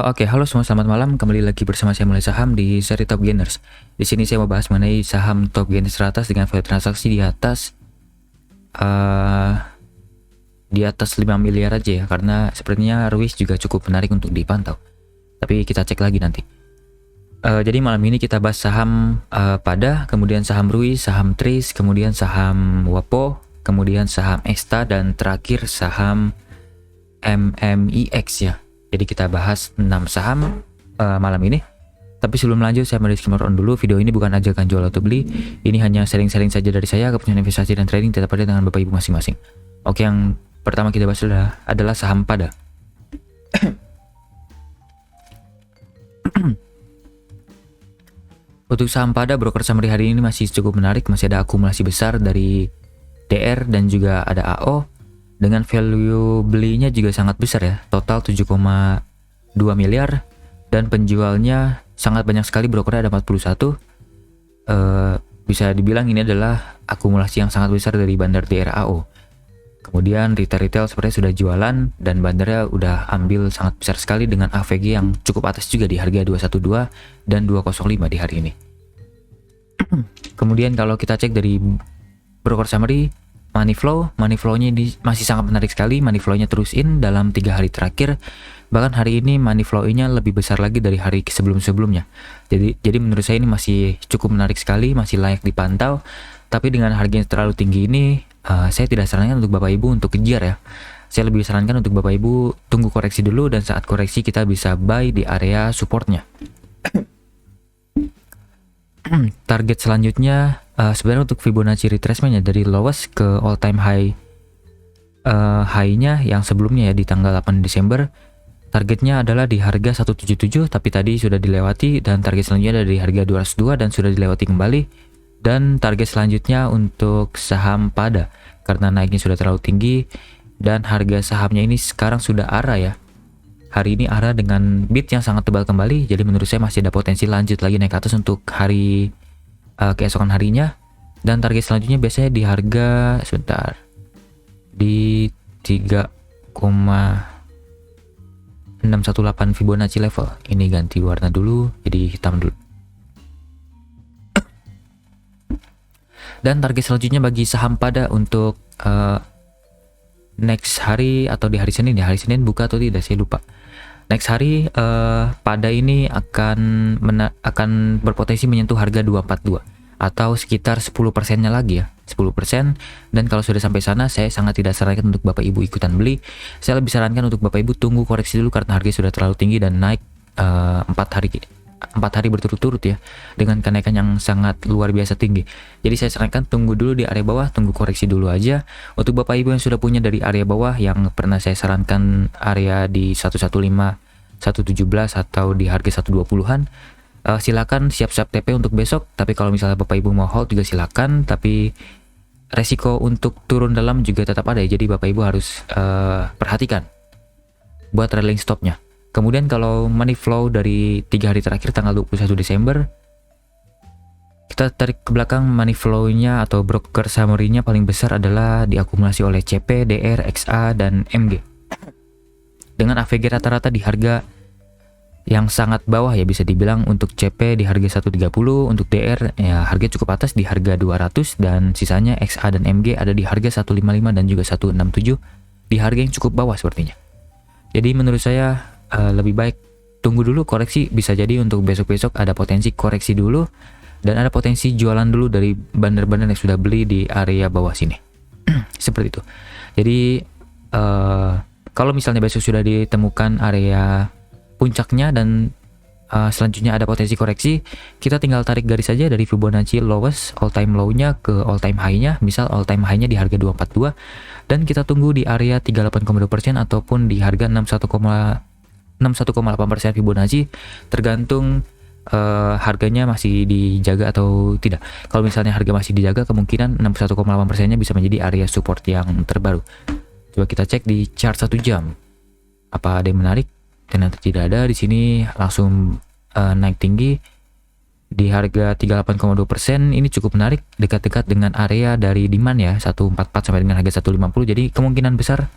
Oke, halo semua, selamat malam. Kembali lagi bersama saya Mulai Saham di seri Top Gainers. Di sini saya mau bahas mengenai saham Top Gainers teratas dengan value transaksi di atas 5 miliar aja ya, karena sepertinya Ruiz juga cukup menarik untuk dipantau. Tapi kita cek lagi nanti. Jadi malam ini kita bahas saham Pada, kemudian saham Ruiz, saham Tris, kemudian saham Wapo, kemudian saham Exta, dan terakhir saham MMIX ya. Jadi kita bahas 6 saham malam ini. Tapi sebelum lanjut, saya mau disclaimer on dulu. Video ini bukan ajakan jual atau beli. Ini hanya sharing-sharing saja dari saya. Keputusan investasi dan trading tetap ada dengan Bapak Ibu masing-masing. Oke, yang pertama kita bahas adalah saham Pada. Untuk saham Pada, broker summary hari ini masih cukup menarik. Masih ada akumulasi besar dari DR dan juga ada AO. Dengan value belinya juga sangat besar ya, total 7,2 miliar, dan penjualnya sangat banyak sekali, brokernya ada 41. Bisa dibilang ini adalah akumulasi yang sangat besar dari bandar DRAO. Kemudian retail sepertinya sudah jualan dan bandarnya udah ambil sangat besar sekali dengan AVG yang cukup atas juga di harga 212 dan 205 di hari ini. Kemudian kalau kita cek dari broker summary, money flow-nya ini masih sangat menarik sekali. Money flow-nya terus in dalam 3 hari terakhir. Bahkan hari ini money flow-nya lebih besar lagi dari hari sebelum-sebelumnya. Jadi menurut saya ini masih cukup menarik sekali, masih layak dipantau. Tapi dengan harga yang terlalu tinggi ini, saya tidak sarankan untuk Bapak Ibu untuk kejar ya. Saya lebih sarankan untuk Bapak Ibu tunggu koreksi dulu, dan saat koreksi kita bisa buy di area supportnya. Target selanjutnya sebenarnya untuk Fibonacci retracement-nya dari lowest ke all time high-nya yang sebelumnya ya di tanggal 8 Desember. Targetnya adalah di harga 177, tapi tadi sudah dilewati, dan target selanjutnya ada di harga 202 dan sudah dilewati kembali. Dan target selanjutnya untuk saham Pada karena naiknya sudah terlalu tinggi dan harga sahamnya ini sekarang sudah arah ya. Hari ini arah dengan bid yang sangat tebal kembali, jadi menurut saya masih ada potensi lanjut lagi naik ke atas untuk hari keesokan harinya. Dan target selanjutnya biasanya di harga di 3,618 Fibonacci level. Ini ganti warna dulu jadi hitam dulu. Dan target selanjutnya bagi saham Pada untuk next hari atau di hari Senin ya. Hari Senin buka atau tidak saya lupa. Next hari Pada ini akan berpotensi menyentuh harga 242 atau sekitar 10%-nya lagi ya, 10%. Dan kalau sudah sampai sana, saya sangat tidak sarankan untuk Bapak Ibu ikutan beli. Saya lebih sarankan untuk Bapak Ibu tunggu koreksi dulu karena harga sudah terlalu tinggi dan naik 4 hari berturut-turut ya, dengan kenaikan yang sangat luar biasa tinggi. Jadi saya sarankan tunggu dulu di area bawah, tunggu koreksi dulu aja. Untuk Bapak Ibu yang sudah punya dari area bawah, yang pernah saya sarankan area di 115, 117 atau di harga 120-an, silakan siap-siap TP untuk besok. Tapi kalau misalnya Bapak Ibu mau hold juga silakan, tapi resiko untuk turun dalam juga tetap ada ya. Jadi Bapak Ibu harus perhatikan buat trailing stopnya. Kemudian kalau money flow dari 3 hari terakhir tanggal 21 Desember, kita tarik ke belakang. Money flow-nya atau broker summary-nya paling besar adalah diakumulasi oleh CP, DR, XA, dan MG. Dengan AVG rata-rata di harga yang sangat bawah ya, bisa dibilang. Untuk CP di harga 130, untuk DR ya harga cukup atas di harga 200, dan sisanya XA dan MG ada di harga 155 dan juga 167 di harga yang cukup bawah sepertinya. Jadi menurut saya lebih baik tunggu dulu koreksi. Bisa jadi untuk besok-besok ada potensi koreksi dulu dan ada potensi jualan dulu dari bandar-bandar yang sudah beli di area bawah sini. Seperti itu. Jadi kalau misalnya besok sudah ditemukan area puncaknya dan selanjutnya ada potensi koreksi, kita tinggal tarik garis saja dari Fibonacci lowest all time low-nya ke all time high-nya. Misal all time high-nya di harga 242 dan kita tunggu di area 38,2% ataupun di harga 61,8% Fibonacci, tergantung harganya masih dijaga atau tidak. Kalau misalnya harga masih dijaga, kemungkinan 61,8%-nya bisa menjadi area support yang terbaru. Coba kita cek di chart 1 jam. Apa ada yang menarik? Ternyata tidak ada. Di sini langsung naik tinggi di harga 38,2%. Ini cukup menarik, dekat-dekat dengan area dari demand ya, 144 sampai dengan harga 150. Jadi kemungkinan besar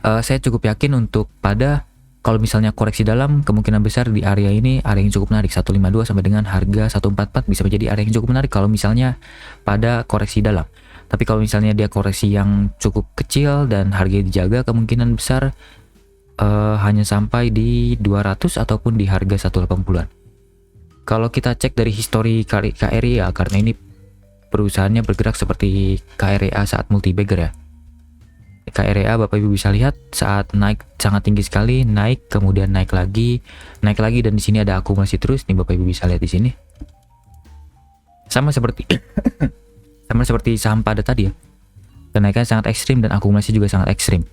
saya cukup yakin untuk Pada Kalau misalnya koreksi dalam, kemungkinan besar di area ini area yang cukup menarik 152 sampai dengan harga 144 bisa menjadi area yang cukup menarik kalau misalnya pada koreksi dalam. Tapi kalau misalnya dia koreksi yang cukup kecil dan harganya dijaga, kemungkinan besar hanya sampai di 200 ataupun di harga 180-an. Kalau kita cek dari histori KREA, karena ini perusahaannya bergerak seperti KREA saat multi-bagger ya. KREA Bapak Ibu bisa lihat saat naik sangat tinggi sekali, naik kemudian naik lagi, dan di sini ada akumulasi terus nih Bapak Ibu bisa lihat di sini. Sama seperti sama seperti saham pada tadi ya. Kenaikan sangat ekstrim dan akumulasi juga sangat ekstrim.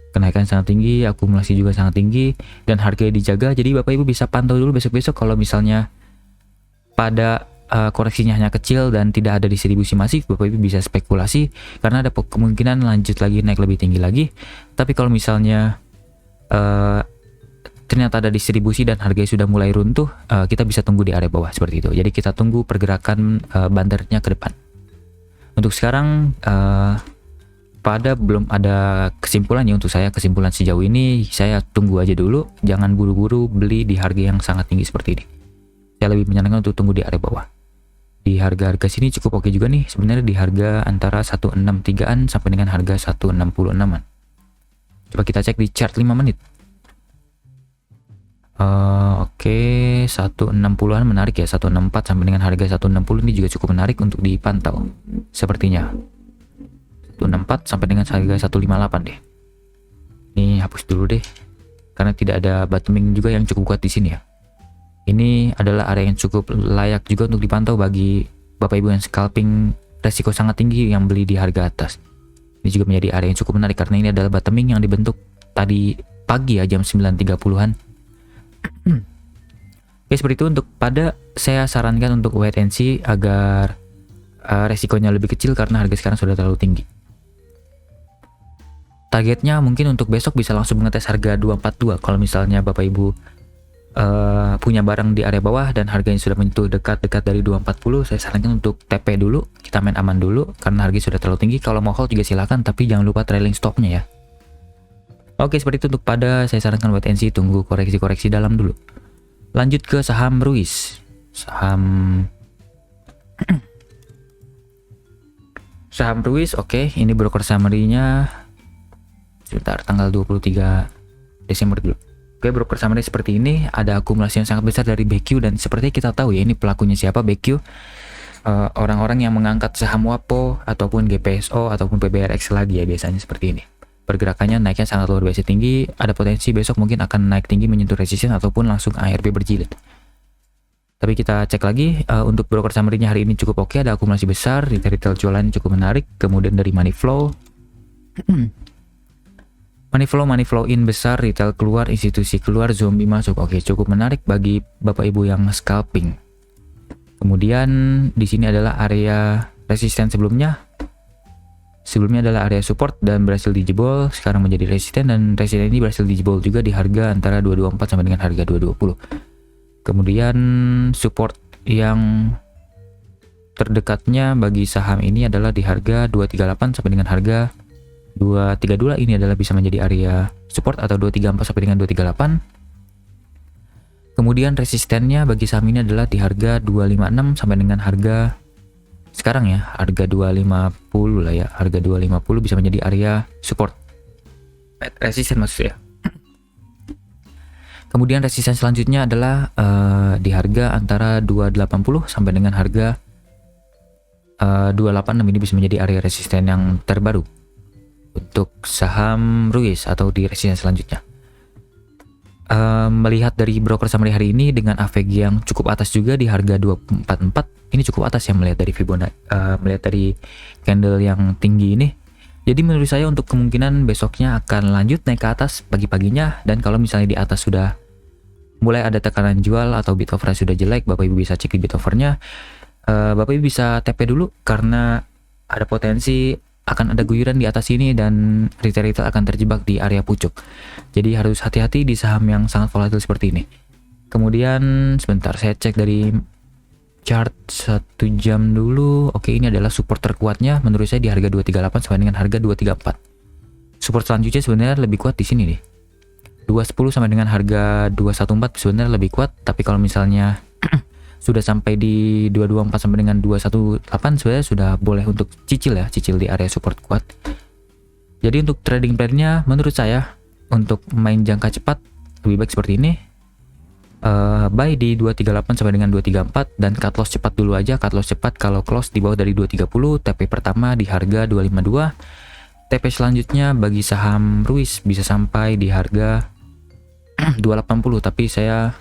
Kenaikan sangat tinggi, akumulasi juga sangat tinggi, dan harganya dijaga. Jadi Bapak Ibu bisa pantau dulu besok-besok kalau misalnya pada koreksinya hanya kecil dan tidak ada distribusi masif, Bapak Ibu bisa spekulasi karena ada kemungkinan lanjut lagi naik lebih tinggi lagi. Tapi kalau misalnya ternyata ada distribusi dan harganya sudah mulai runtuh, kita bisa tunggu di area bawah seperti itu. Jadi kita tunggu pergerakan bandarnya ke depan. Untuk sekarang pada belum ada kesimpulannya untuk saya. Kesimpulan sejauh ini saya tunggu aja dulu, jangan buru-buru beli di harga yang sangat tinggi seperti ini. Saya lebih menyarankan untuk tunggu di area bawah. Di harga-harga sini cukup oke juga nih sebenarnya, di harga antara 163-an sampai dengan harga 166-an. Coba kita cek di chart 5 menit. Oke, 160-an menarik ya, 164 sampai dengan harga 160 ini juga cukup menarik untuk dipantau. Sepertinya 164 sampai dengan harga 158 deh. Ini hapus dulu deh karena tidak ada bottoming juga yang cukup kuat di sini ya. Ini adalah area yang cukup layak juga untuk dipantau bagi Bapak Ibu yang scalping resiko sangat tinggi yang beli di harga atas. Ini juga menjadi area yang cukup menarik karena ini adalah bottoming yang dibentuk tadi pagi ya, jam 9.30-an. Oke, seperti itu untuk pada saya sarankan untuk wait and see agar resikonya lebih kecil karena harga sekarang sudah terlalu tinggi. Targetnya mungkin untuk besok bisa langsung mengetes harga 242 kalau misalnya Bapak Ibu punya barang di area bawah dan harganya sudah menyentuh dekat-dekat dari 240, saya sarankan untuk TP dulu, kita main aman dulu karena harganya sudah terlalu tinggi. Kalau mau hold juga silakan, tapi jangan lupa trailing stopnya ya. Oke, seperti itu untuk pada saya sarankan wait and see, tunggu koreksi-koreksi dalam dulu. Lanjut ke saham Ruiz. Saham Ruiz, oke, ini broker summary-nya sebentar, tanggal 23 Desember dulu. Oke, broker summary seperti ini, ada akumulasi yang sangat besar dari BQ dan seperti kita tahu ya, ini pelakunya siapa BQ? Orang-orang yang mengangkat saham WAPO ataupun GPSO ataupun PBRX lagi ya, biasanya seperti ini. Pergerakannya naiknya sangat luar biasa tinggi, ada potensi besok mungkin akan naik tinggi menyentuh resistance ataupun langsung ARB berjilid. Tapi kita cek lagi untuk broker summary-nya hari ini cukup oke, ada akumulasi besar, retail jualan cukup menarik, kemudian dari money flow. Money flow in besar, retail keluar, institusi keluar, zombie masuk. Oke, cukup menarik bagi Bapak Ibu yang scalping. Kemudian di sini adalah area resisten sebelumnya. Sebelumnya adalah area support dan berhasil dijebol, sekarang menjadi resisten dan resisten ini berhasil dijebol juga di harga antara 224 sampai dengan harga 220. Kemudian support yang terdekatnya bagi saham ini adalah di harga 238 sampai dengan harga 232, ini adalah bisa menjadi area support atau 234 sampai dengan 238. Kemudian resistennya bagi saham ini adalah di harga 256 sampai dengan harga sekarang ya, harga 250 lah ya, harga 250 bisa menjadi area support. Resisten maksudnya. Kemudian resisten selanjutnya adalah di harga antara 280 sampai dengan harga 286, ini bisa menjadi area resisten yang terbaru untuk saham Ruiz atau di resisten selanjutnya. Melihat dari broker summary hari ini dengan AVG yang cukup atas juga di harga 244, ini cukup atas ya melihat dari Fibonacci, melihat dari candle yang tinggi ini. Jadi menurut saya untuk kemungkinan besoknya akan lanjut naik ke atas pagi-paginya, dan kalau misalnya di atas sudah mulai ada tekanan jual atau bid offer sudah jelek, Bapak Ibu bisa cek di bid offernya. Bapak Ibu bisa TP dulu karena ada potensi akan ada guyuran di atas ini dan retail akan terjebak di area pucuk. Jadi harus hati-hati di saham yang sangat volatil seperti ini. Kemudian sebentar saya cek dari chart 1 jam dulu. Oke, ini adalah support terkuatnya menurut saya di harga 238 sampai dengan harga 234. Support selanjutnya sebenarnya lebih kuat di sini nih. 210 sampai dengan harga 214 sebenarnya lebih kuat, tapi kalau misalnya sudah sampai di 224 sampai dengan 218 sebenarnya sudah boleh untuk cicil ya, cicil di area support kuat. Jadi untuk trading plan-nya menurut saya untuk main jangka cepat lebih baik seperti ini. Buy di 238 sampai dengan 234 dan cut loss cepat dulu aja. Cut loss cepat kalau close di bawah dari 230, TP pertama di harga 252. TP selanjutnya bagi saham Ruiz bisa sampai di harga 280, tapi saya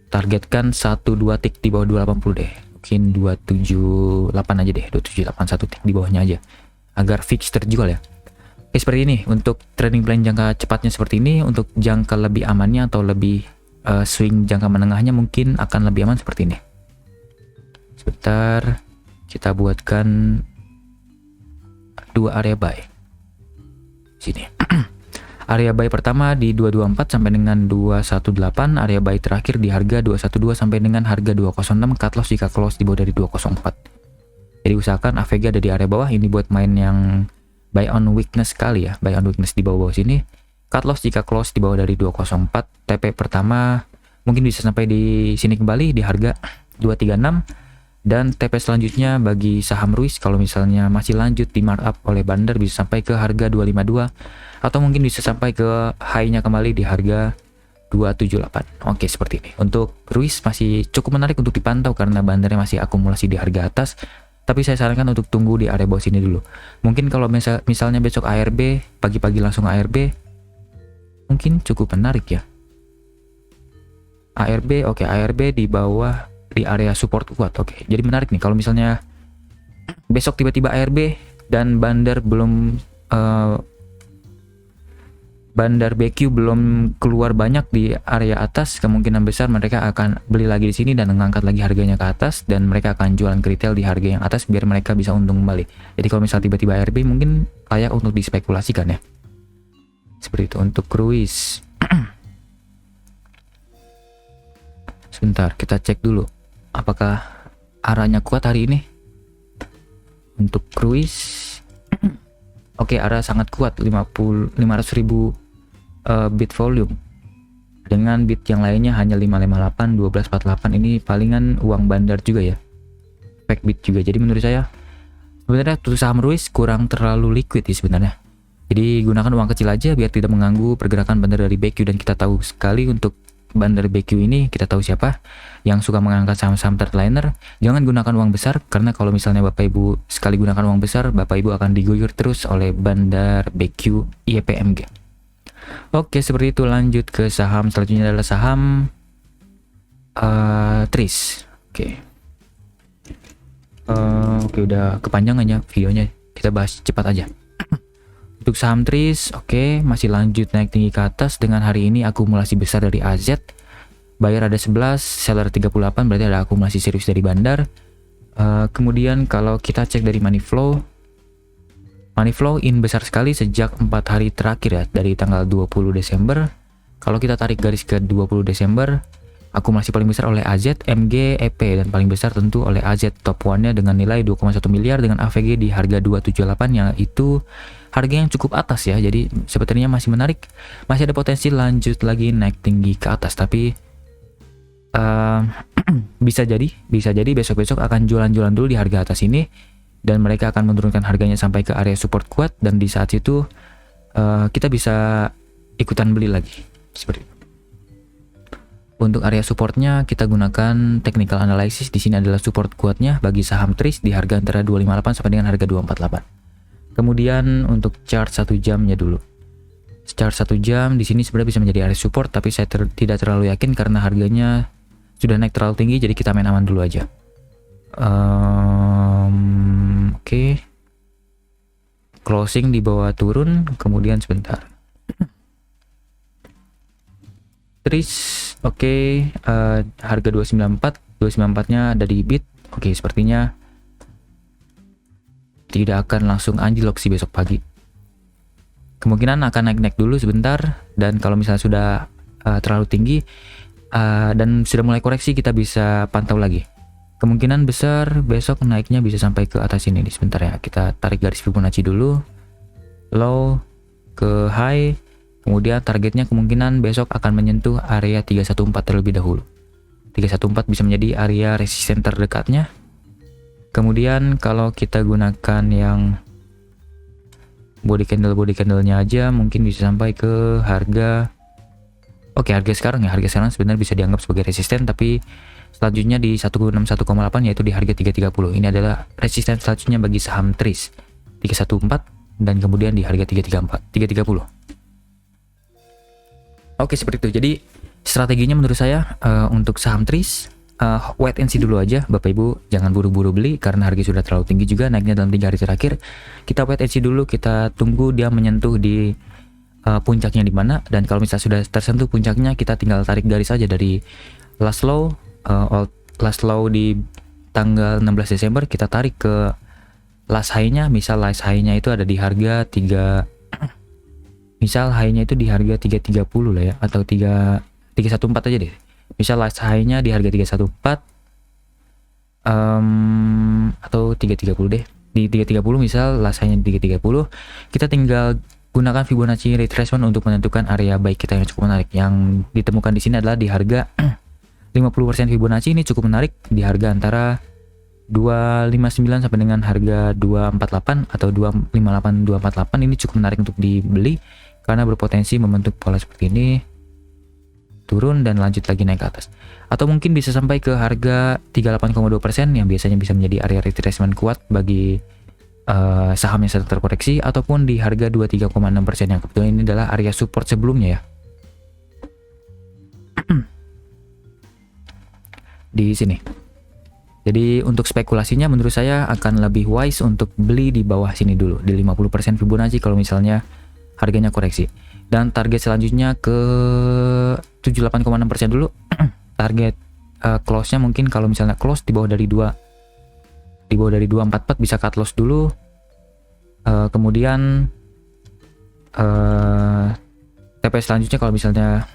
targetkan 1-2 tick di bawah 280 deh. Mungkin 278 aja deh, 278 1 tick di bawahnya aja agar fix terjual ya. Oke, seperti ini untuk trading plan jangka cepatnya seperti ini. Untuk jangka lebih amannya atau lebih swing jangka menengahnya mungkin akan lebih aman seperti ini. Sebentar, kita buatkan 2 area buy sini. Area buy pertama di 224 sampai dengan 218, area buy terakhir di harga 212 sampai dengan harga 206. Cut loss jika close di bawah dari 204. Jadi usahakan AVG ada di area bawah ini buat main yang buy on weakness kali ya, buy on weakness di bawah-bawah sini. Cut loss jika close di bawah dari 204. TP pertama mungkin bisa sampai di sini kembali di harga 236. Dan TP selanjutnya bagi saham Ruiz kalau misalnya masih lanjut di markup oleh Bandar bisa sampai ke harga 252 atau mungkin bisa sampai ke high-nya kembali di harga 278. Oke, seperti ini. Untuk Ruiz masih cukup menarik untuk dipantau karena Bandarnya masih akumulasi di harga atas. Tapi saya sarankan untuk tunggu di area bawah sini dulu. Mungkin kalau misalnya besok ARB, pagi-pagi langsung ARB, mungkin cukup menarik ya. ARB, oke, ARB di bawah di area support kuat. Oke, jadi menarik nih kalau misalnya besok tiba-tiba ARB dan Bandar belum Bandar BQ belum keluar banyak di area atas, kemungkinan besar mereka akan beli lagi di sini dan mengangkat lagi harganya ke atas dan mereka akan jualan ke retail di harga yang atas biar mereka bisa untung kembali. Jadi kalau misalnya tiba-tiba ARB mungkin layak untuk dispekulasikan ya. Seperti itu untuk Ruiz. Sebentar, kita cek dulu apakah arahnya kuat hari ini. Untuk Ruiz, oke, arah sangat kuat, 500.000 bit volume. Dengan bit yang lainnya hanya 558, 1248. Ini palingan uang Bandar juga ya. Fake bit juga. Jadi menurut saya sebenarnya untuk saham Ruiz kurang terlalu liquid sih sebenarnya. Jadi gunakan uang kecil aja biar tidak mengganggu pergerakan Bandar dari BQ, dan kita tahu sekali untuk Bandar BQ ini kita tahu siapa yang suka mengangkat saham-saham third-liner. Jangan gunakan uang besar karena kalau misalnya Bapak Ibu sekali gunakan uang besar, Bapak Ibu akan diguyur terus oleh Bandar BQ IEPMG. Oke, seperti itu. Lanjut ke saham selanjutnya adalah saham Tris. Oke, udah kepanjangan ya videonya, kita bahas cepat aja. Untuk saham Tris, oke, masih lanjut naik tinggi ke atas dengan hari ini akumulasi besar dari AZ. Buyer ada 11, seller 38, berarti ada akumulasi serius dari Bandar. Kemudian kalau kita cek dari money flow in besar sekali sejak 4 hari terakhir ya, dari tanggal 20 Desember. Kalau kita tarik garis ke 20 Desember, akumulasi paling besar oleh AZ, MG, EP, dan paling besar tentu oleh AZ top 1-nya dengan nilai 2,1 miliar dengan AVG di harga 278, yaitu harga yang cukup atas ya. Jadi sepertinya masih menarik, masih ada potensi lanjut lagi naik tinggi ke atas, tapi bisa jadi besok-besok akan jualan-jualan dulu di harga atas ini dan mereka akan menurunkan harganya sampai ke area support kuat, dan di saat itu kita bisa ikutan beli lagi seperti itu. Untuk area supportnya kita gunakan technical analysis. Di sini adalah support kuatnya bagi saham Tris di harga antara 258 sampai dengan harga 248. Kemudian untuk chart 1 jamnya dulu. Chart 1 jam di sini sebenarnya bisa menjadi area support, tapi saya tidak terlalu yakin karena harganya sudah naik terlalu tinggi, jadi kita main aman dulu aja. Oke. Closing di bawah turun, kemudian sebentar. Tris, oke, harga 294-nya ada di bit. Oke, sepertinya tidak akan langsung anjlok sih besok pagi. Kemungkinan akan naik-naik dulu sebentar, dan kalau misalnya sudah terlalu tinggi dan sudah mulai koreksi, kita bisa pantau lagi. Kemungkinan besar besok naiknya bisa sampai ke atas ini nih. Sebentar ya, kita tarik garis Fibonacci dulu. Low ke high, Kemudian targetnya kemungkinan besok akan menyentuh area 314 terlebih dahulu. 314 bisa menjadi area resisten terdekatnya. Kemudian kalau kita gunakan yang body candle-nya aja, mungkin bisa sampai ke harga, oke, harga sekarang sebenarnya bisa dianggap sebagai resisten, tapi selanjutnya di 161,8 yaitu di harga 330. Ini adalah resisten selanjutnya bagi saham TRIS 314 dan kemudian di harga 330. Oke, seperti itu. Jadi strateginya menurut saya untuk saham TRIS wait and see dulu aja Bapak Ibu, jangan buru-buru beli karena harga sudah terlalu tinggi juga naiknya dalam 3 hari terakhir. Kita wait and see dulu, kita tunggu dia menyentuh di puncaknya di mana, dan kalau misalnya sudah tersentuh puncaknya kita tinggal tarik garis saja dari last low di tanggal 16 Desember, kita tarik ke last high-nya. Misal last high-nya itu ada di harga 3, misal high-nya itu di harga 330 lah ya, atau 314 aja deh. Misal last high-nya di harga 314 atau 330 deh. Di 330 misal last high-nya di 330, kita tinggal gunakan Fibonacci retracement untuk menentukan area buy kita yang cukup menarik. Yang ditemukan di sini adalah di harga 50% Fibonacci. Ini cukup menarik di harga antara 259 sampai dengan harga 248 atau 258 248. Ini cukup menarik untuk dibeli karena berpotensi membentuk pola seperti ini, turun dan lanjut lagi naik ke atas. Atau mungkin bisa sampai ke harga 38,2% yang biasanya bisa menjadi area retracement kuat bagi saham yang sedang terkoreksi, ataupun di harga 23,6% yang kebetulan ini adalah area support sebelumnya ya. Di sini. Jadi untuk spekulasinya menurut saya akan lebih wise untuk beli di bawah sini dulu, di 50% Fibonacci kalau misalnya harganya koreksi. Dan target selanjutnya ke 78,6% dulu. Target close-nya mungkin kalau misalnya close di bawah dari 244 bisa cut loss dulu. Kemudian TP selanjutnya kalau misalnya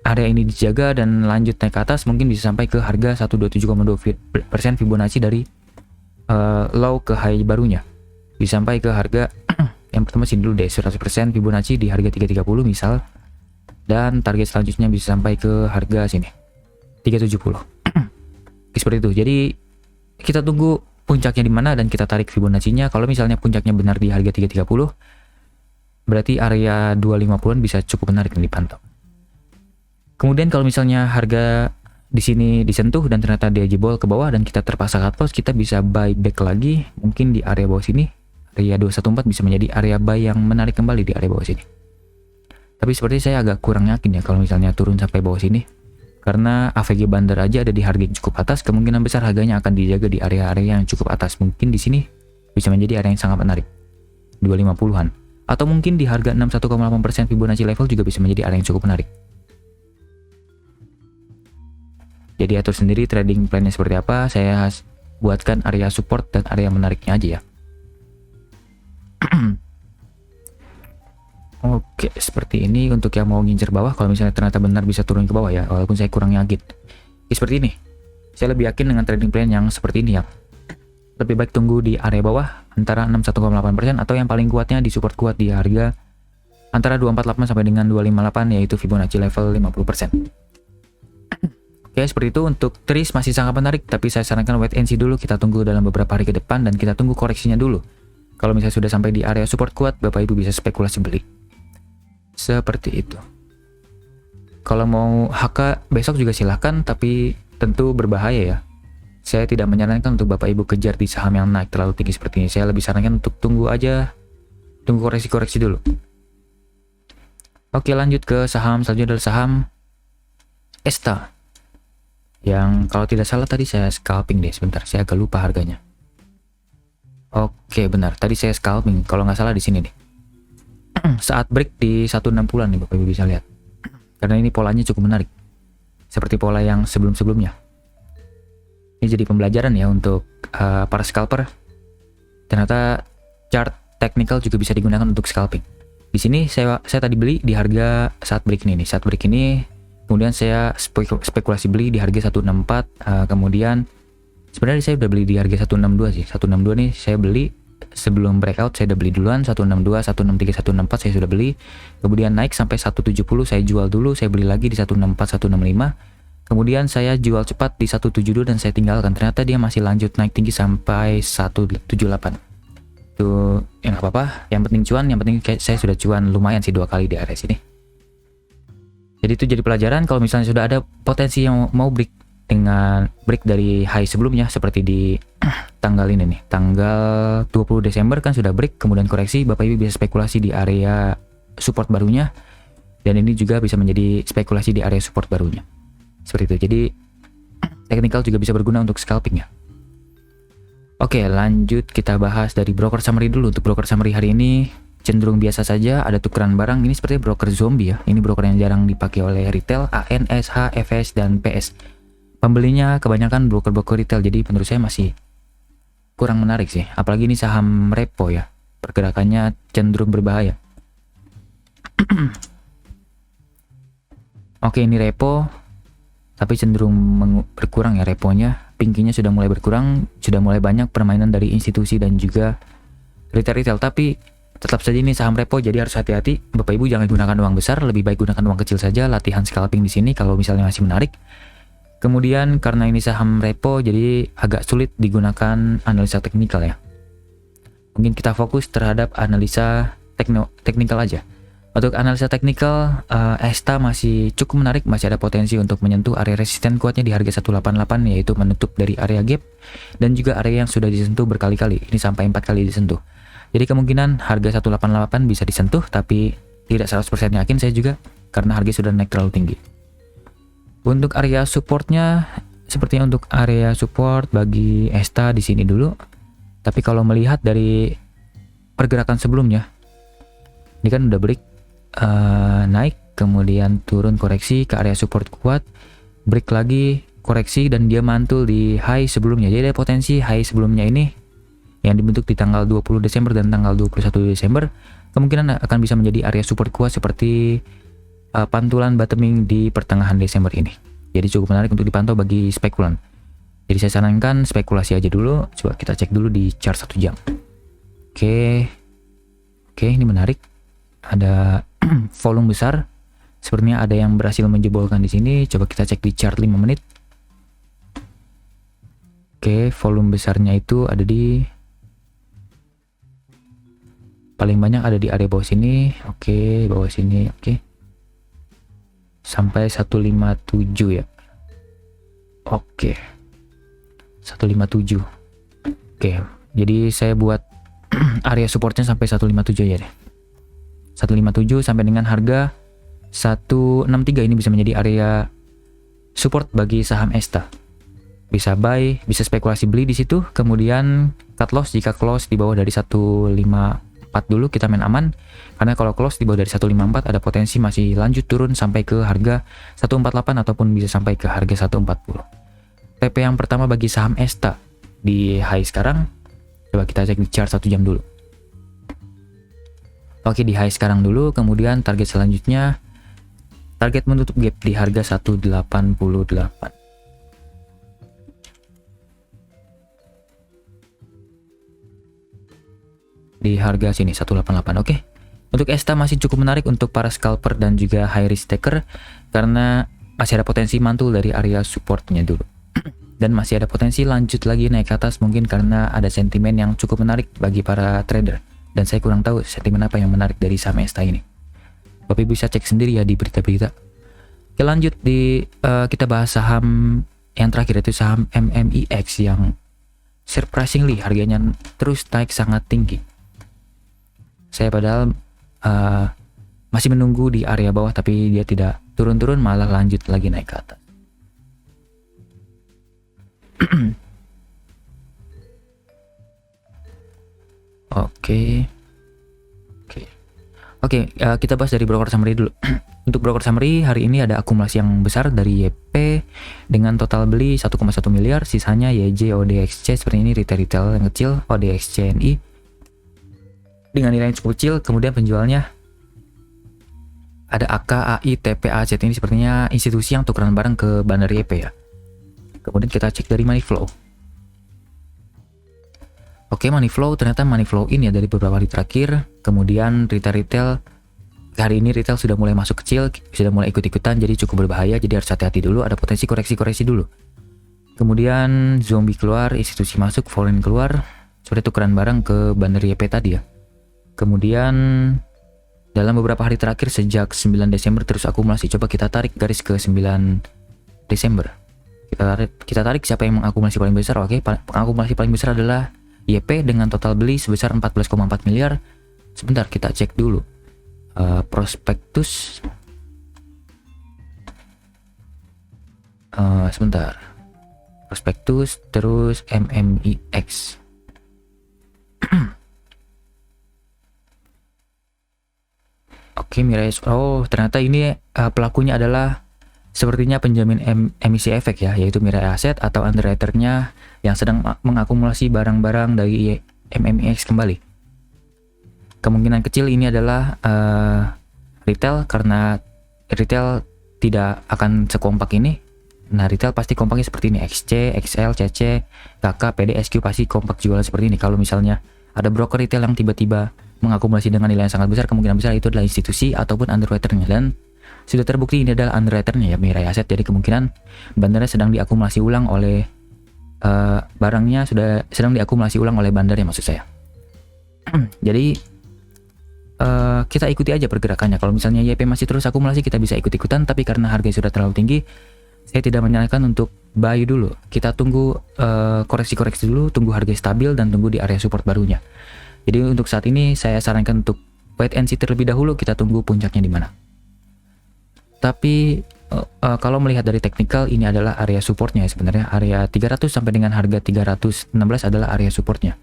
area ini dijaga dan lanjut naik ke atas, mungkin bisa sampai ke harga 127,2% Fibonacci dari low ke high barunya. Bisa sampai ke harga yang pertama sini dulu deh, 100% Fibonacci di harga 330 misal, dan target selanjutnya bisa sampai ke harga sini 370. Seperti itu. Jadi kita tunggu puncaknya di mana dan kita tarik Fibonacci-nya. Kalau misalnya puncaknya benar di harga 330, berarti area 250-an bisa cukup menarik dan dipantau. Kemudian kalau misalnya harga di sini disentuh dan ternyata dia jebol ke bawah dan kita terpaksa cut loss, kita bisa buy back lagi mungkin di area bawah sini. Area 214 bisa menjadi area buy yang menarik kembali di area bawah sini. Tapi seperti saya agak kurang yakin ya kalau misalnya turun sampai bawah sini. Karena AVG Bandar aja ada di harga yang cukup atas, kemungkinan besar harganya akan dijaga di area-area yang cukup atas. Mungkin di sini bisa menjadi area yang sangat menarik, 250-an. Atau mungkin di harga 61,8% Fibonacci level juga bisa menjadi area yang cukup menarik. Jadi atur sendiri trading plan-nya seperti apa, saya buatkan area support dan area menariknya aja ya. Oke, seperti ini untuk yang mau ngincer bawah. Kalau misalnya ternyata benar bisa turun ke bawah ya, walaupun saya kurang yakin. Seperti ini, saya lebih yakin dengan trading plan yang seperti ini ya. Lebih baik tunggu di area bawah antara 61,8% atau yang paling kuatnya di support kuat di harga antara 248 sampai dengan 258, yaitu Fibonacci level 50%. Oke, seperti itu untuk TRIS masih sangat menarik, tapi saya sarankan wait and see dulu. Kita tunggu dalam beberapa hari ke depan dan kita tunggu koreksinya dulu. Kalau misalnya sudah sampai di area support kuat, Bapak Ibu bisa spekulasi beli. Seperti itu. Kalau mau HK besok juga silahkan, tapi tentu berbahaya ya. Saya tidak menyarankan untuk Bapak Ibu kejar di saham yang naik terlalu tinggi seperti ini. Saya lebih sarankan untuk tunggu koreksi-koreksi dulu. Oke, lanjut ke saham selanjutnya adalah saham Esta. Yang kalau tidak salah tadi saya scalping deh, sebentar, saya agak lupa harganya. Oke, benar, tadi saya scalping, kalau nggak salah di sini nih. Saat break di 160-an nih Bapak Ibu bisa lihat. Karena ini polanya cukup menarik. Seperti pola yang sebelum-sebelumnya. Ini jadi pembelajaran ya untuk para scalper. Ternyata chart technical juga bisa digunakan untuk scalping. Di sini saya tadi beli di harga saat break ini nih. Saat break ini kemudian saya spekulasi beli di harga 164, kemudian sebenarnya saya udah beli di harga 162 sih. 162 nih saya beli sebelum breakout saya udah beli duluan 162, 163, 164 saya sudah beli. Kemudian naik sampai 170 saya jual dulu, saya beli lagi di 164, 165. Kemudian saya jual cepat di 172 dan saya tinggalkan. Ternyata dia masih lanjut naik tinggi sampai 178. Itu yang nggak apa-apa, yang penting cuan, yang penting saya sudah cuan lumayan sih 2 kali di area sini. Jadi itu jadi pelajaran kalau misalnya sudah ada potensi yang mau break dengan break dari high sebelumnya seperti di tanggal ini nih, tanggal 20 Desember kan sudah break, kemudian koreksi, Bapak Ibu bisa spekulasi di area support barunya, dan ini juga bisa menjadi spekulasi di area support barunya. Seperti itu. Jadi technical juga bisa berguna untuk scalping ya. Oke, lanjut kita bahas dari broker summary dulu. Untuk broker summary hari ini cenderung biasa saja, ada tukeran barang. Ini seperti broker zombie ya. Ini broker yang jarang dipakai oleh retail, AN, SH, FS, dan PS. Pembelinya kebanyakan broker-broker retail, jadi menurut saya masih kurang menarik sih. Apalagi ini saham repo ya, pergerakannya cenderung berbahaya. Oke, ini repo, tapi cenderung berkurang ya reponya. Pinkinya sudah mulai berkurang, sudah mulai banyak permainan dari institusi dan juga retail-retail. Tapi tetap saja ini saham repo, jadi harus hati-hati. Bapak Ibu jangan gunakan uang besar, lebih baik gunakan uang kecil saja. Latihan scalping di sini kalau misalnya masih menarik. Kemudian karena ini saham repo, jadi agak sulit digunakan analisa teknikal ya. Mungkin kita fokus terhadap analisa teknikal aja. Untuk analisa teknikal, ESTA masih cukup menarik, masih ada potensi untuk menyentuh area resisten kuatnya di harga 188, yaitu menutup dari area gap dan juga area yang sudah disentuh berkali-kali. Ini sampai 4 kali disentuh. Jadi kemungkinan harga 188 bisa disentuh, tapi tidak 100% yakin saya juga karena harga sudah naik terlalu tinggi. Untuk area supportnya, sepertinya untuk area support bagi ESTA di sini dulu. Tapi kalau melihat dari pergerakan sebelumnya, ini kan udah break naik, kemudian turun koreksi ke area support kuat, break lagi koreksi dan dia mantul di high sebelumnya. Jadi ada potensi high sebelumnya ini yang dibentuk di tanggal 20 Desember dan tanggal 21 Desember kemungkinan akan bisa menjadi area support kuat seperti pantulan bottoming di pertengahan Desember ini. Jadi cukup menarik untuk dipantau bagi spekulan. Jadi saya sarankan spekulasi aja dulu. Coba kita cek dulu di chart 1 jam. Oke, ini menarik. Ada volume besar. Sepertinya ada yang berhasil menjebolkan di sini. Coba kita cek di chart 5 menit. Oke, volume besarnya itu ada di paling banyak ada di area bawah sini. Oke, bawah sini. Oke. Sampai 157 ya. Oke. 157. Oke, jadi saya buat area supportnya sampai 157 aja deh. 157 sampai dengan harga 163 ini bisa menjadi area support bagi saham ESTA. Bisa buy, bisa spekulasi beli di situ, kemudian cut loss jika close di bawah dari 154 dulu kita main aman, karena kalau close di bawah dari 154 ada potensi masih lanjut turun sampai ke harga 148 ataupun bisa sampai ke harga 140. TP yang pertama bagi saham ESTA di high sekarang, coba kita cek di chart 1 jam dulu. Oke, di high sekarang dulu, kemudian target selanjutnya target menutup gap di harga 188. Di harga sini 188. Oke. Untuk ESTA masih cukup menarik untuk para scalper dan juga high risk taker karena masih ada potensi mantul dari area supportnya dulu. Dan masih ada potensi lanjut lagi naik ke atas mungkin karena ada sentimen yang cukup menarik bagi para trader. Dan saya kurang tahu sentimen apa yang menarik dari saham ESTA ini. Bapak bisa cek sendiri ya di berita-berita. Oke, lanjut di kita bahas saham yang terakhir, itu saham MMIX yang surprisingly harganya terus naik sangat tinggi. Saya padahal masih menunggu di area bawah, tapi dia tidak turun-turun, malah lanjut lagi naik ke atas. Oke, kita bahas dari broker summary dulu. Untuk broker summary hari ini ada akumulasi yang besar dari YP dengan total beli 1,1 miliar, sisanya YJ ODXC seperti ini, retail yang kecil, ODXCNI dengan nilai yang cukup kecil. Kemudian penjualnya ada AK, AI, TP, AZ, ini sepertinya institusi yang tukeran barang ke bandar YP ya. Kemudian kita cek dari money flow. Oke, money flow, ternyata money flow in ya dari beberapa hari terakhir. Kemudian retail hari ini retail sudah mulai masuk kecil, sudah mulai ikut-ikutan, jadi cukup berbahaya, jadi harus hati-hati dulu, ada potensi koreksi-koreksi dulu. Kemudian zombie keluar, institusi masuk, foreign keluar, sudah tukeran barang ke bandar YP tadi ya. Kemudian dalam beberapa hari terakhir sejak 9 Desember terus akumulasi. Coba kita tarik garis ke 9 Desember. Kita tarik siapa yang mengakumulasi paling besar. Oke, pengakumulasi paling besar adalah YP dengan total beli sebesar 14,4 miliar. Sebentar, kita cek dulu. Prospektus. Sebentar. Prospektus terus MMIX. Oke, Mirai. Oh, ternyata ini pelakunya adalah sepertinya penjamin emisi efek ya, yaitu Mirai Asset atau underwriter-nya yang sedang mengakumulasi barang-barang dari MMIX kembali. Kemungkinan kecil ini adalah retail, karena retail tidak akan sekompak ini. Nah, retail pasti kompaknya seperti ini, XC, XL, CC, KK, PD, SQ pasti kompak jualan seperti ini. Kalau misalnya ada broker retail yang tiba-tiba mengakumulasi dengan nilai yang sangat besar, kemungkinan besar itu adalah institusi ataupun underwriter-nya, dan sudah terbukti ini adalah underwriter-nya ya, Mirai Asset. Jadi kemungkinan bandarnya sedang diakumulasi ulang oleh barangnya sedang diakumulasi ulang oleh bandarnya, maksud saya. Jadi kita ikuti aja pergerakannya. Kalau misalnya YP masih terus akumulasi, kita bisa ikut-ikutan, tapi karena harganya sudah terlalu tinggi, saya tidak menyarankan untuk buy dulu. Kita tunggu koreksi-koreksi dulu, tunggu harga stabil dan tunggu di area support barunya. Jadi untuk saat ini saya sarankan untuk wait and see terlebih dahulu, kita tunggu puncaknya di mana. Tapi kalau melihat dari teknikal, ini adalah area supportnya ya sebenarnya. Area 300 sampai dengan harga 316 adalah area supportnya.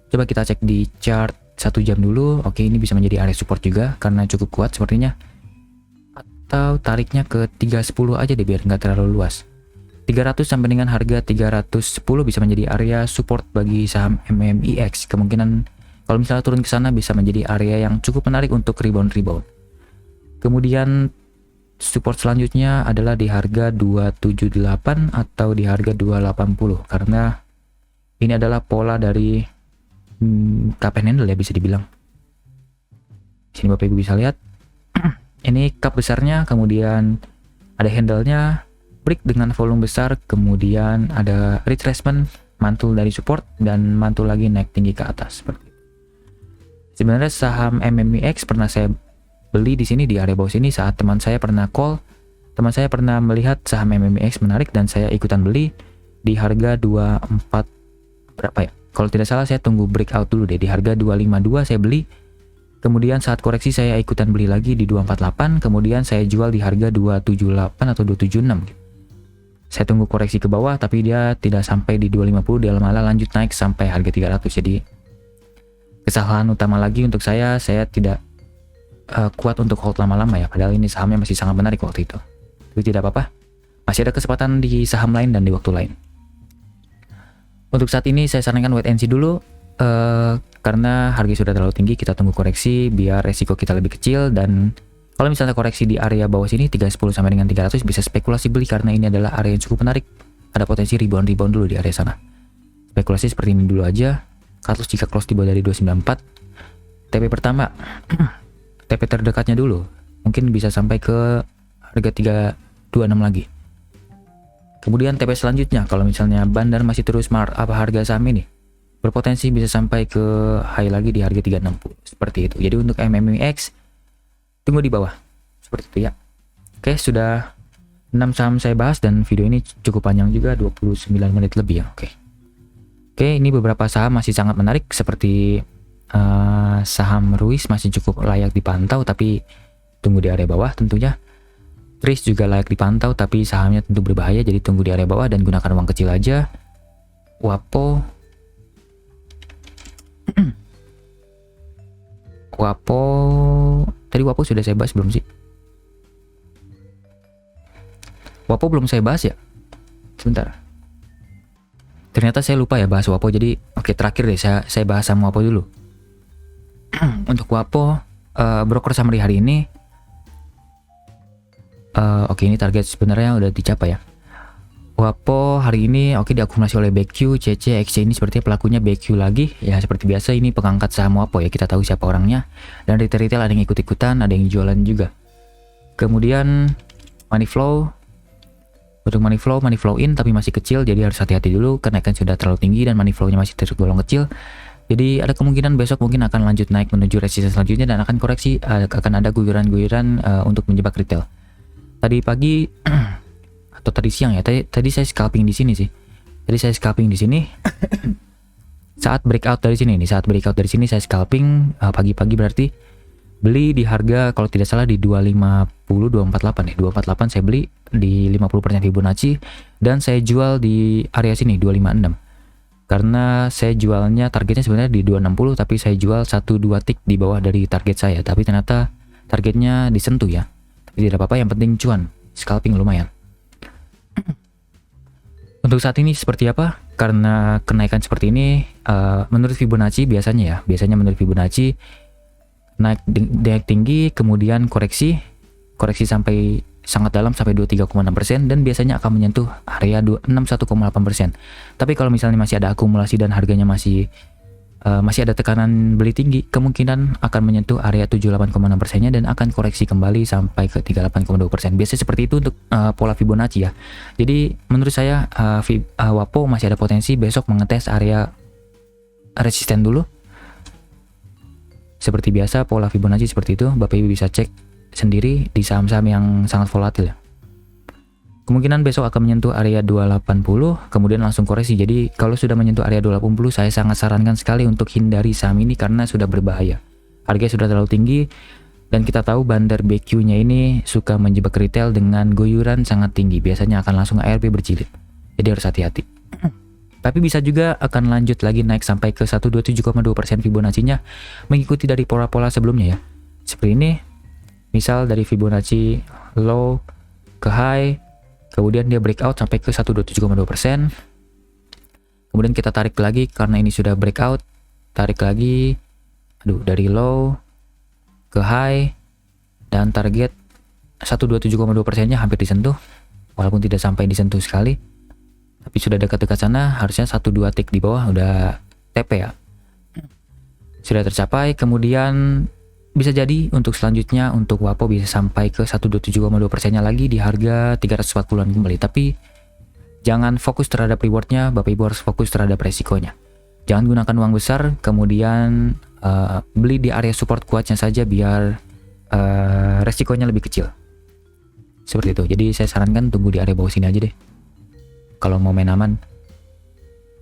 Coba kita cek di chart 1 jam dulu. Oke, ini bisa menjadi area support juga karena cukup kuat sepertinya. Atau tariknya ke 310 aja deh biar nggak terlalu luas. 300 sampai dengan harga 310 bisa menjadi area support bagi saham MMIX. Kemungkinan kalau misalnya turun ke sana bisa menjadi area yang cukup menarik untuk rebound. Kemudian support selanjutnya adalah di harga 278 atau di harga 280, karena ini adalah pola dari cup and handle ya, bisa dibilang. Sini Bapak Ibu bisa lihat. Ini cup besarnya, kemudian ada handle-nya, break dengan volume besar, kemudian ada retracement, mantul dari support, dan mantul lagi naik tinggi ke atas seperti itu. Sebenarnya saham MMIX pernah saya beli di sini di area bawah sini saat teman saya pernah call. Teman saya pernah melihat saham MMIX menarik dan saya ikutan beli di harga 24 berapa ya? Kalau tidak salah saya tunggu breakout dulu deh di harga 252 saya beli. Kemudian saat koreksi saya ikutan beli lagi di 248, kemudian saya jual di harga 278 atau 276 gitu. Saya tunggu koreksi ke bawah tapi dia tidak sampai di 250, dia malah lanjut naik sampai harga 300. Jadi kesalahan utama lagi untuk saya tidak kuat untuk hold lama-lama ya, padahal ini sahamnya masih sangat menarik waktu itu. Tapi tidak apa-apa, masih ada kesempatan di saham lain dan di waktu lain. Untuk saat ini saya sarankan wait and see dulu, karena harga sudah terlalu tinggi. Kita tunggu koreksi biar resiko kita lebih kecil, dan kalau misalnya koreksi di area bawah sini 310 sampai dengan 300 bisa spekulasi beli karena ini adalah area yang cukup menarik. Ada potensi rebound dulu di area sana. Spekulasi seperti ini dulu aja. Cut loss jika close di bawah dari 294. TP pertama TP terdekatnya dulu mungkin bisa sampai ke harga 326 lagi. Kemudian TP selanjutnya kalau misalnya bandar masih terus harga saham ini berpotensi bisa sampai ke high lagi di harga 360 seperti itu. Jadi untuk MMIX tunggu di bawah seperti itu ya. Oke, sudah 6 saham saya bahas dan video ini cukup panjang juga, 29 menit lebih ya. Oke, ini beberapa saham masih sangat menarik seperti saham Ruiz masih cukup layak dipantau tapi tunggu di area bawah tentunya. Tris juga layak dipantau tapi sahamnya tentu berbahaya, jadi tunggu di area bawah dan gunakan uang kecil aja. Wapo tadi Wapo sudah saya bahas belum sih? Wapo belum saya bahas ya? Sebentar. Ternyata saya lupa ya bahas Wapo, jadi oke, terakhir deh saya bahas sama Wapo dulu. Untuk Wapo, broker summary hari ini, oke, ini target sebenarnya udah dicapai ya. Wapo hari ini oke diakumulasi oleh BQ, CC, XC ini sepertinya pelakunya BQ lagi. Ya seperti biasa ini pengangkat saham Wapo ya, kita tahu siapa orangnya. Dan retail ada yang ikut-ikutan, ada yang jualan juga. Kemudian money flow. Untuk money flow in tapi masih kecil, jadi harus hati-hati dulu. Kenaikan sudah terlalu tinggi dan money flow-nya masih tergolong kecil. Jadi ada kemungkinan besok mungkin akan lanjut naik menuju resistance selanjutnya dan akan koreksi, akan ada guyuran-guyuran untuk menjebak retail. Tadi pagi atau tadi siang ya, tadi saya scalping di sini sih. Tadi saya scalping di sini. Saat breakout dari sini nih, saya scalping pagi-pagi, berarti beli di harga kalau tidak salah di 250 248 ya. 248 saya beli di 50% Fibonacci dan saya jual di area sini 256. Karena saya jualnya targetnya sebenarnya di 260 tapi saya jual 1-2 tick di bawah dari target saya. Tapi ternyata targetnya disentuh ya. Tapi tidak apa-apa, yang penting cuan. Scalping lumayan. Untuk saat ini seperti apa? Karena kenaikan seperti ini, menurut Fibonacci biasanya menurut Fibonacci naik tinggi, kemudian koreksi sampai sangat dalam sampai 23,6% dan biasanya akan menyentuh area 61,8%. Tapi kalau misalnya masih ada akumulasi dan harganya masih ada tekanan beli tinggi, kemungkinan akan menyentuh area 78,6%-nya dan akan koreksi kembali sampai ke 38,2%. Biasanya seperti itu untuk pola Fibonacci ya. Jadi menurut saya Wapo masih ada potensi besok mengetes area resisten dulu. Seperti biasa pola Fibonacci seperti itu, Bapak Ibu bisa cek sendiri di saham-saham yang sangat volatil ya. Kemungkinan besok akan menyentuh area 280, kemudian langsung koreksi. Jadi kalau sudah menyentuh area 280, saya sangat sarankan sekali untuk hindari saham ini karena sudah berbahaya. Harganya sudah terlalu tinggi dan kita tahu bandar BQ-nya ini suka menjebak retail dengan guyuran sangat tinggi. Biasanya akan langsung ARP berjilid. Jadi harus hati-hati. Tapi bisa juga akan lanjut lagi naik sampai ke 127,2% Fibonacci-nya mengikuti dari pola-pola sebelumnya ya. Seperti ini. Misal dari Fibonacci low ke high, kemudian dia breakout sampai ke 127,2%. Kemudian kita tarik lagi karena ini sudah breakout, tarik lagi dari low ke high dan target 127,2%-nya hampir disentuh. Walaupun tidak sampai disentuh sekali, tapi sudah dekat-dekat sana, harusnya 1-2 tick di bawah udah TP ya. Sudah tercapai, kemudian bisa jadi untuk selanjutnya untuk Wapo bisa sampai ke 127,2%-nya lagi di harga 340-an kembali. Tapi jangan fokus terhadap rewardnya, Bapak Ibu harus fokus terhadap resikonya. Jangan gunakan uang besar, kemudian beli di area support kuatnya saja biar resikonya lebih kecil. Seperti itu. Jadi saya sarankan tunggu di area bawah sini aja deh. Kalau mau main aman,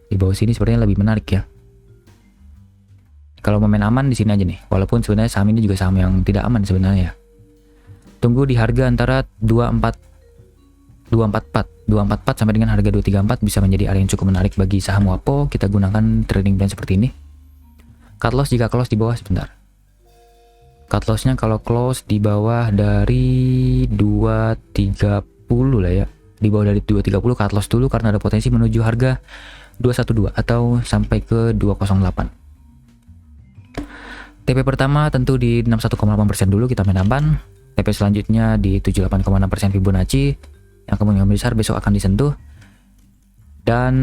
di bawah sini sepertinya lebih menarik ya. Kalau mau main aman di sini aja nih. Walaupun sebenarnya saham ini juga saham yang tidak aman sebenarnya. Tunggu di harga antara 244 sampai dengan harga 234 bisa menjadi area yang cukup menarik bagi saham Wapo. Kita gunakan trading plan seperti ini. Cut loss jika close di bawah sebentar. Cut lossnya kalau close di bawah dari 230 lah ya. Di bawah dari 230 cut loss dulu karena ada potensi menuju harga 212 atau sampai ke 208. TP pertama tentu di 61,8% dulu kita main aman. TP selanjutnya di 78,6% Fibonacci yang kemungkinan besar besok akan disentuh. Dan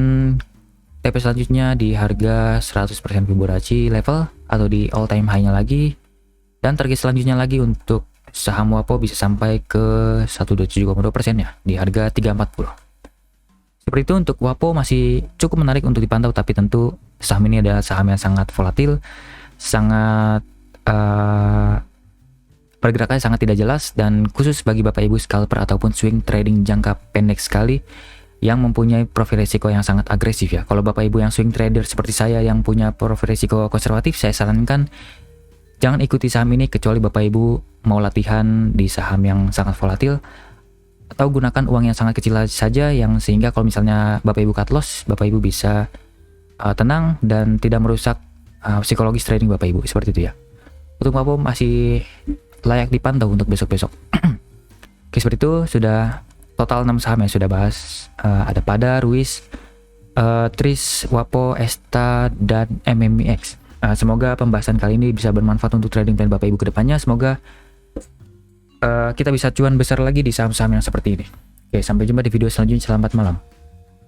TP selanjutnya di harga 100% Fibonacci level atau di all time high-nya lagi. Dan target selanjutnya lagi untuk saham Wapo bisa sampai ke 127,2% ya di harga 340. Seperti itu untuk Wapo masih cukup menarik untuk dipantau, tapi tentu saham ini adalah saham yang sangat volatil, sangat pergerakannya sangat tidak jelas, dan khusus bagi Bapak Ibu scalper ataupun swing trading jangka pendek sekali yang mempunyai profil risiko yang sangat agresif ya. Kalau Bapak Ibu yang swing trader seperti saya yang punya profil risiko konservatif, saya sarankan jangan ikuti saham ini kecuali Bapak Ibu mau latihan di saham yang sangat volatil, atau gunakan uang yang sangat kecil saja yang sehingga kalau misalnya Bapak Ibu cut loss, Bapak Ibu bisa tenang dan tidak merusak psikologis trading Bapak Ibu. Seperti itu ya. Untuk Wapo masih layak dipantau untuk besok-besok. Oke, seperti itu sudah total 6 saham yang sudah bahas. Ada Pada, Ruiz, Tris, Wapo, Esta, dan MMIX. Semoga pembahasan kali ini bisa bermanfaat untuk trading plan Bapak Ibu ke depannya. Semoga kita bisa cuan besar lagi di saham-saham yang seperti ini. Oke, sampai jumpa di video selanjutnya. Selamat malam.